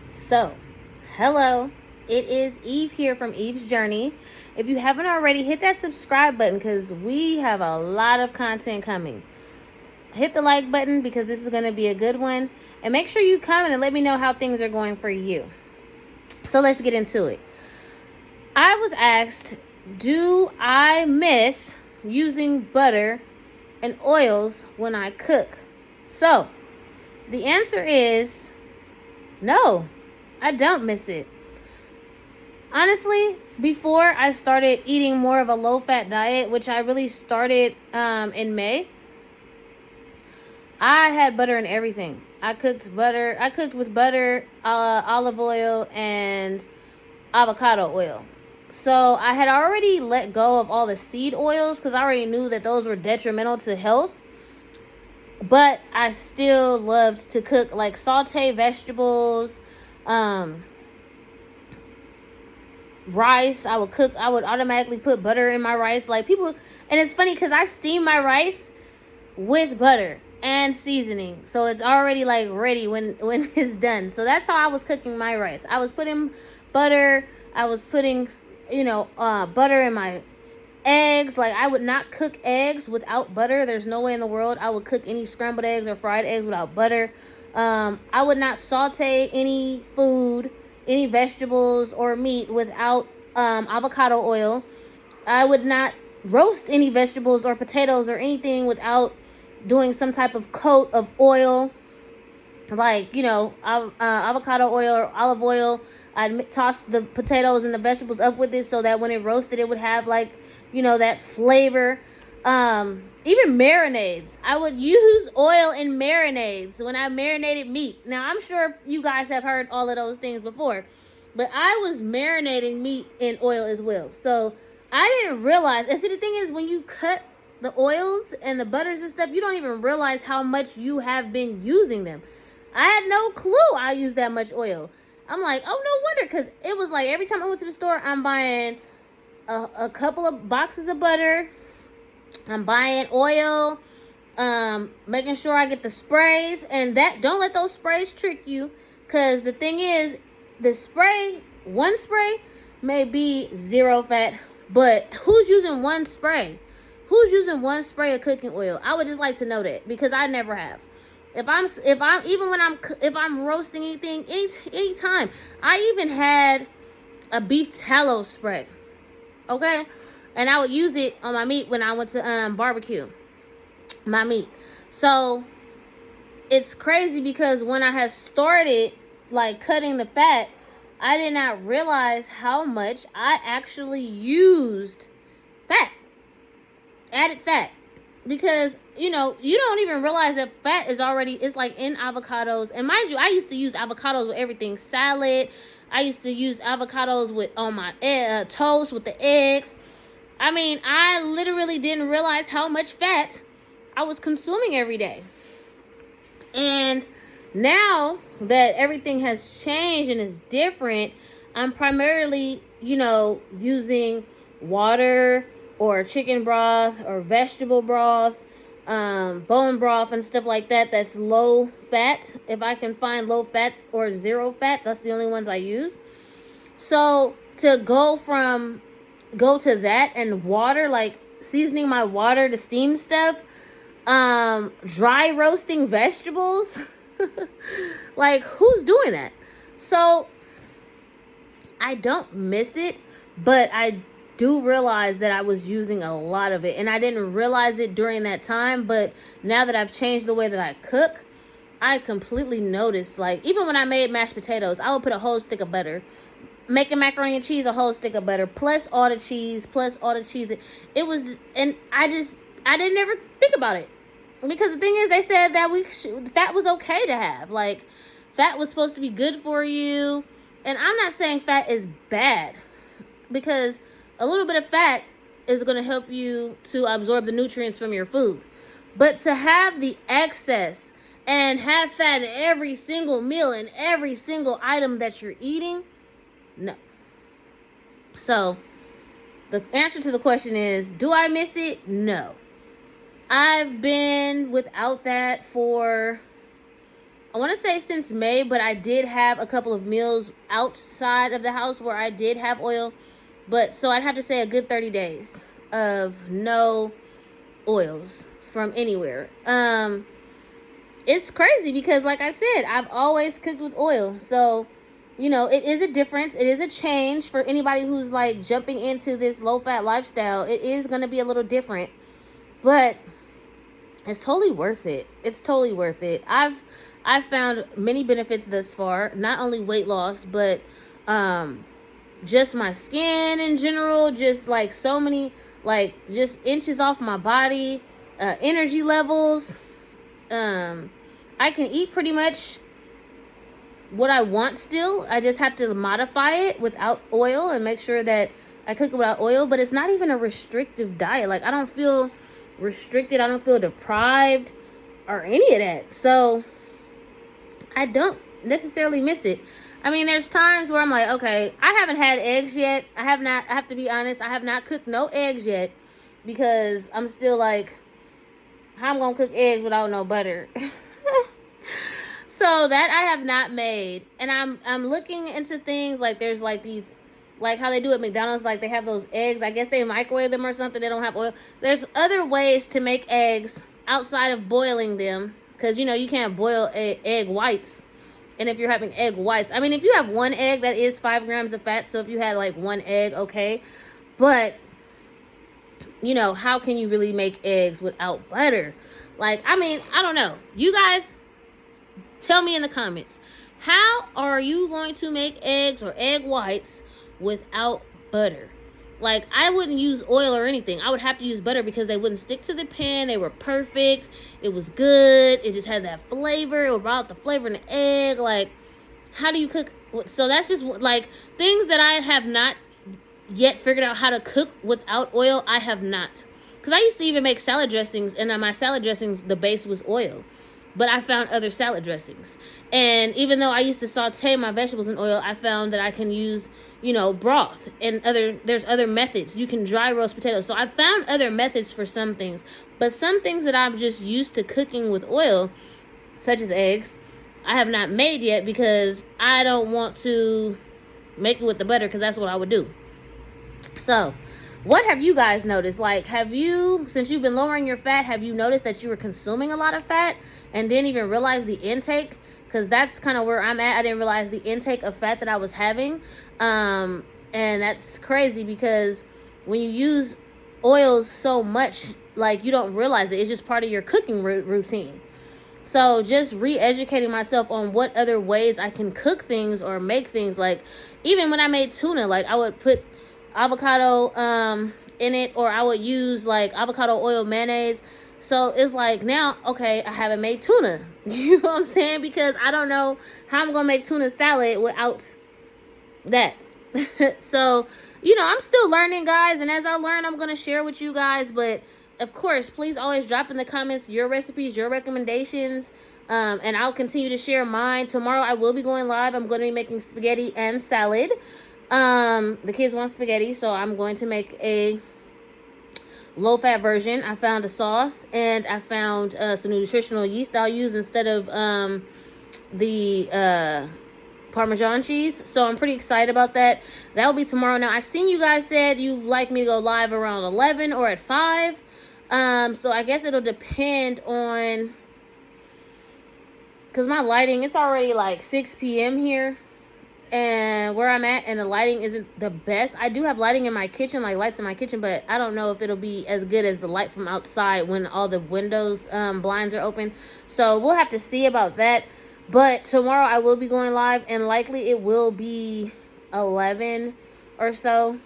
So, hello, it is Eve here from Eve's Journey. If you haven't already, hit that subscribe button because we have a lot of content coming. Hit the like button because this is going to be a good one. And make sure you comment and let me know how things are going for you. So, let's get into it. I was asked, do I miss using butter and oils when I cook? So, the answer is no, I don't miss it. Honestly, before I started eating more of a low-fat diet, which I really started in May, I had butter in everything. I cooked with butter, olive oil, and avocado oil. So I had already let go of all the seed oils because I already knew that those were detrimental to health. But I still loved to cook, like saute vegetables, rice. I would automatically put butter in my rice. Like people, and it's funny because I steam my rice with butter and seasoning. So it's already like ready when it's done. So that's how I was cooking my rice. I was putting butter. I was putting, butter in my eggs. Like I would not cook eggs without butter. There's no way in the world I would cook any scrambled eggs or fried eggs without butter. I would not saute any food, any vegetables or meat without avocado oil. I would not roast any vegetables or potatoes or anything without doing some type of coat of oil, like avocado oil or olive oil. I'd toss the potatoes and the vegetables up with it so that when it roasted, it would have that flavor. Even marinades. I would use oil in marinades when I marinated meat. Now, I'm sure you guys have heard all of those things before, but I was marinating meat in oil as well. So I didn't realize. And see, the thing is, when you cut the oils and the butters and stuff, you don't even realize how much you have been using them. I had no clue I used that much oil. I'm like, oh, no wonder, because it was like every time I went to the store, I'm buying a couple of boxes of butter. I'm buying oil, making sure I get the sprays, and that don't let those sprays trick you, because the thing is, one spray may be zero fat, but who's using one spray? Who's using one spray of cooking oil? I would just like to know that, because I never have. If I'm roasting anything, anytime. I even had a beef tallow spray. Okay? And I would use it on my meat when I went to barbecue my meat. So it's crazy because when I had started like cutting the fat, I did not realize how much I actually used added fat. Because you don't even realize that fat is like in avocados. And mind you, I used to use avocados with everything. Salad. I used to use avocados on my toast with the eggs. I mean, I literally didn't realize how much fat I was consuming every day. And now that everything has changed and is different, I'm primarily, using water or chicken broth or vegetable broth, bone broth and stuff like that. That's low fat. If I can find low fat or zero fat, that's the only ones I use. So to go to that and water, like seasoning my water to steam stuff, dry roasting vegetables, like who's doing that? So I don't miss it, but I do realize that I was using a lot of it, and I didn't realize it during that time. But now that I've changed the way that I cook, I completely noticed, like even when I made mashed potatoes, I would put a whole stick of butter. Making macaroni and cheese, a whole stick of butter, plus all the cheese. It was, and I didn't ever think about it. Because the thing is, they said that fat was okay to have. Like, fat was supposed to be good for you. And I'm not saying fat is bad, because a little bit of fat is going to help you to absorb the nutrients from your food. But to have the excess and have fat in every single meal and every single item that you're eating, no. So the answer to the question is, do I miss it? No. I've been without that for I want to say since May, but I did have a couple of meals outside of the house where I did have oil. But so I'd have to say a good 30 days of no oils from anywhere. It's crazy because, like I said, I've always cooked with oil. So, you know, it is a difference. It is a change for anybody who's like jumping into this low-fat lifestyle. It is going to be a little different, but it's totally worth it. It's totally worth it. I've found many benefits thus far, not only weight loss, but just my skin in general, just like so many, like just inches off my body, energy levels. I can eat pretty much what I want still. I just have to modify it without oil and make sure that I cook it without oil, but it's not even a restrictive diet. Like, I don't feel restricted. I don't feel deprived or any of that. So I don't necessarily miss it. I mean, there's times where I'm like, okay, I haven't had eggs yet. I have to be honest. I have not cooked no eggs yet because I'm still like, how I'm going to cook eggs without no butter? So that I have not made. And I'm looking into things like there's like these, like how they do at McDonald's, like they have those eggs. I guess they microwave them or something. They don't have oil. There's other ways to make eggs outside of boiling them. Because, you know, you can't boil egg whites. And if you're having egg whites, I mean, if you have one egg, that is 5 grams of fat. So if you had like one egg, okay. But, you know, how can you really make eggs without butter? Like, I mean, I don't know. You guys, tell me in the comments. How are you going to make eggs or egg whites without butter? Like, I wouldn't use oil or anything. I would have to use butter because they wouldn't stick to the pan. They were perfect. It was good. It just had that flavor. It brought out the flavor in the egg. Like, how do you cook? So that's just like things that I have not yet figured out how to cook without oil. I have not. Because I used to even make salad dressings, and my salad dressings, the base was oil. But I found other salad dressings. And even though I used to saute my vegetables in oil, I found that I can use, you know, broth and there's other methods. You can dry roast potatoes. So I found other methods for some things. But some things that I'm just used to cooking with oil, such as eggs, I have not made yet because I don't want to make it with the butter because that's what I would do. So, what have you guys noticed? Like, have you, since you've been lowering your fat, have you noticed that you were consuming a lot of fat and didn't even realize the intake? Because that's kind of where I'm at. I didn't realize the intake of fat that I was having. And that's crazy because when you use oils so much, like, you don't realize it. It's just part of your cooking routine. So just re-educating myself on what other ways I can cook things or make things. Like, even when I made tuna, like, I would put avocado in it, or I would use like avocado oil mayonnaise. So it's like, now, okay, I haven't made tuna. You know what I'm saying? Because I don't know how I'm gonna make tuna salad without that. So, you know, I'm still learning, guys, and as I learn, I'm gonna share with you guys. But of course, please always drop in the comments your recipes, your recommendations, and I'll continue to share mine. Tomorrow I will be going live. I'm going to be making spaghetti and salad. The kids want spaghetti, so I'm going to make a low-fat version. I found a sauce, and I found some nutritional yeast I'll use instead of the Parmesan cheese. So I'm pretty excited about that. That will be tomorrow. Now, I've seen you guys said you like me to go live around 11 or at 5. So I guess it'll depend on, because my lighting, it's already like 6 p.m. here. And where I'm at, and the lighting isn't the best. I do have lighting in my kitchen, like lights in my kitchen, but I don't know if it'll be as good as the light from outside when all the windows blinds are open. So we'll have to see about that. But tomorrow I will be going live, and likely it will be 11 or so.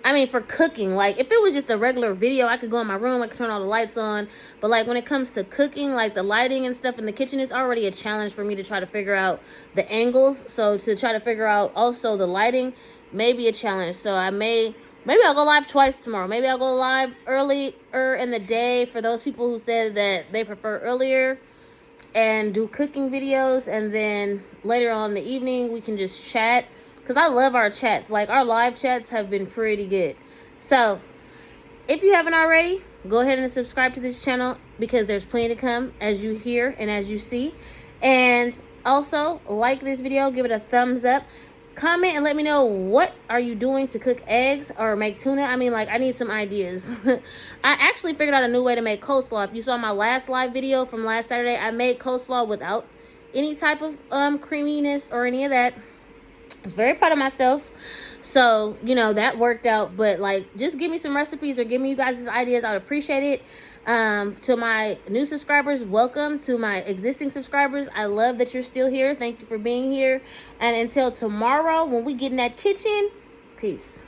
I mean, for cooking, like, if it was just a regular video, I could go in my room, I could turn all the lights on. But, like, when it comes to cooking, like, the lighting and stuff in the kitchen is already a challenge for me to try to figure out the angles. So, to try to figure out also the lighting may be a challenge. So, maybe I'll go live twice tomorrow. Maybe I'll go live earlier in the day for those people who said that they prefer earlier and do cooking videos. And then later on in the evening, we can just chat. Because I love our chats. Like, our live chats have been pretty good. So, if you haven't already, go ahead and subscribe to this channel because there's plenty to come, as you hear and as you see. And also, like this video, give it a thumbs up. Comment and let me know, what are you doing to cook eggs or make tuna? I mean, like, I need some ideas. I actually figured out a new way to make coleslaw. If you saw my last live video from last Saturday, I made coleslaw without any type of creaminess or any of that. I was very proud of myself. So, you know, that worked out. But, like, just give me some recipes or give me you guys' ideas. I would appreciate it. To my new subscribers, welcome. To my existing subscribers, I love that you're still here. Thank you for being here. And until tomorrow, when we get in that kitchen, peace.